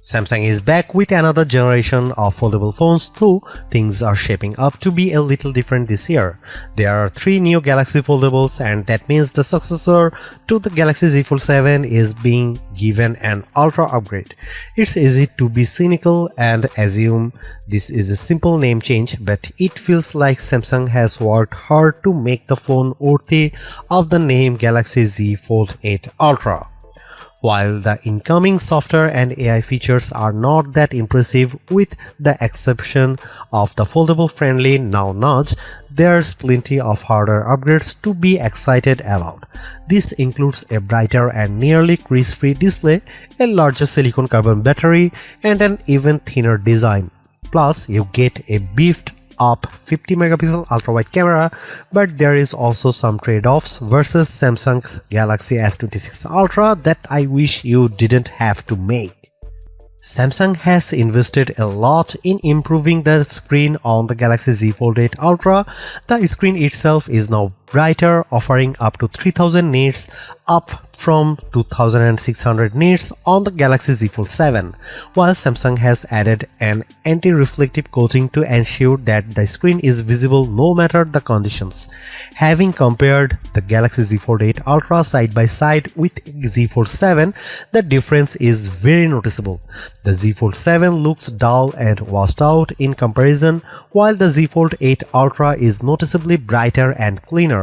Samsung is back with another generation of foldable phones, though things are shaping up to be a little different this year. There are 3 new Galaxy foldables, and that means the successor to the Galaxy Z Fold 7 is being given an ultra upgrade. It's easy to be cynical and assume this is a simple name change, but it feels like Samsung has worked hard to make the phone worthy of the name Galaxy Z Fold 8 Ultra. While the incoming software and AI features are not that impressive with the exception of the foldable-friendly now notch, there's plenty of hardware upgrades to be excited about. This includes a brighter and nearly crease-free display, a larger silicon carbon battery, and an even thinner design. Plus, you get a beefed up 50 megapixel ultra-wide camera, but there is also some trade-offs versus Samsung's Galaxy S26 Ultra that I wish you didn't have to make. Samsung has invested a lot in improving the screen on the Galaxy Z Fold 8 Ultra. The screen itself is now brighter, offering up to 3000 nits, up from 2600 nits on the Galaxy Z Fold 7, while Samsung has added an anti-reflective coating to ensure that the screen is visible no matter the conditions. Having compared the Galaxy Z Fold 8 Ultra side by side with Z Fold 7, the difference is very noticeable. The Z Fold 7 looks dull and washed out in comparison, while the Z Fold 8 Ultra is noticeably brighter and cleaner.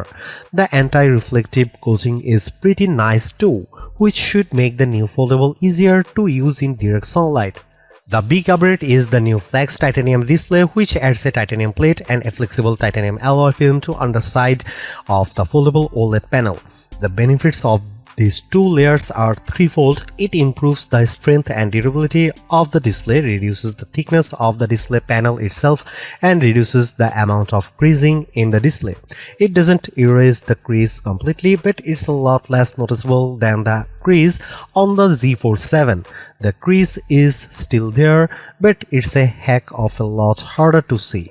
The anti-reflective coating is pretty nice too, which should make the new foldable easier to use in direct sunlight. The big upgrade is the new Flex titanium display, which adds a titanium plate and a flexible titanium alloy film to underside of the foldable OLED panel. The benefits of these two layers are threefold. It improves the strength and durability of the display, reduces the thickness of the display panel itself, and reduces the amount of creasing in the display. It doesn't erase the crease completely, but it's a lot less noticeable than the crease on the Z Fold 7. The crease is still there, but it's a heck of a lot harder to see.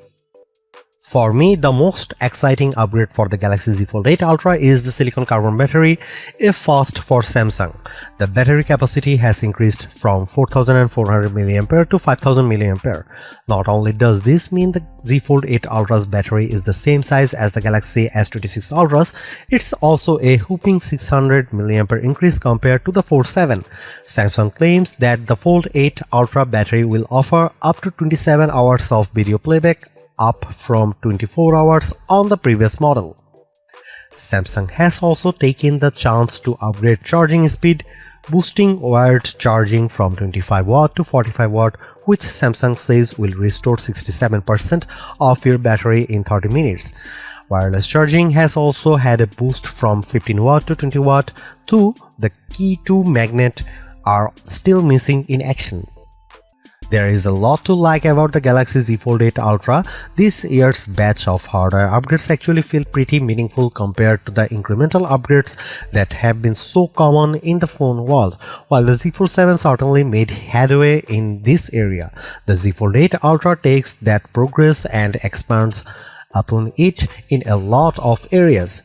For me, the most exciting upgrade for the Galaxy Z Fold 8 Ultra is the silicon carbon battery, a first for Samsung. The battery capacity has increased from 4400 mAh to 5000 mAh. Not only does this mean the Z Fold 8 Ultra's battery is the same size as the Galaxy S26 Ultra's, it's also a whopping 600 mAh increase compared to the Fold 7. Samsung claims that the Fold 8 Ultra battery will offer up to 27 hours of video playback, up from 24 hours on the previous model. Samsung has also taken the chance to upgrade charging speed, boosting wired charging from 25 watt to 45 watt, which Samsung says will restore 67% of your battery in 30 minutes. Wireless charging has also had a boost from 15 watt to 20 watt, though the key to magnet are still missing in action. There is a lot to like about the Galaxy Z Fold 8 Ultra. This year's batch of hardware upgrades actually feel pretty meaningful compared to the incremental upgrades that have been so common in the phone world. While the Z Fold 7 certainly made headway in this area, the Z Fold 8 Ultra takes that progress and expands upon it in a lot of areas.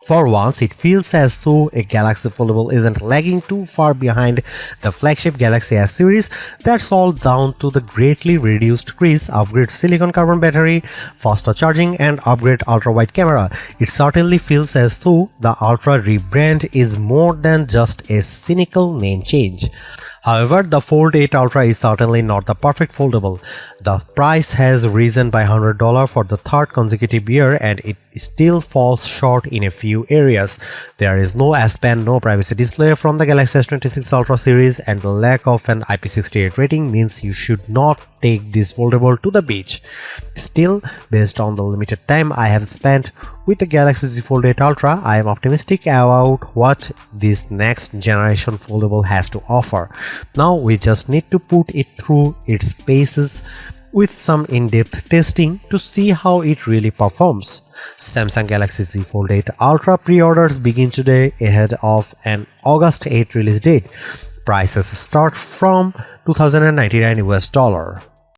For once, it feels as though a Galaxy Foldable isn't lagging too far behind the flagship Galaxy S series. That's all down to the greatly reduced crease, upgrade silicon carbon battery, faster charging, and upgrade ultra-wide camera. It certainly feels as though the Ultra rebrand is more than just a cynical name change. However, the Fold 8 Ultra is certainly not the perfect foldable. The price has risen by $100 for the third consecutive year, and it still falls short in a few areas. There is no S Pen, no privacy display from the Galaxy S26 Ultra series, and the lack of an IP68 rating means you should not take this foldable to the beach. Still, based on the limited time I have spent with the Galaxy Z Fold 8 Ultra, I am optimistic about what this next generation foldable has to offer. Now we just need to put it through its paces with some in-depth testing to see how it really performs. Samsung Galaxy Z Fold 8 Ultra pre-orders begin today ahead of an August 8 release date. Prices start from $2,099 US.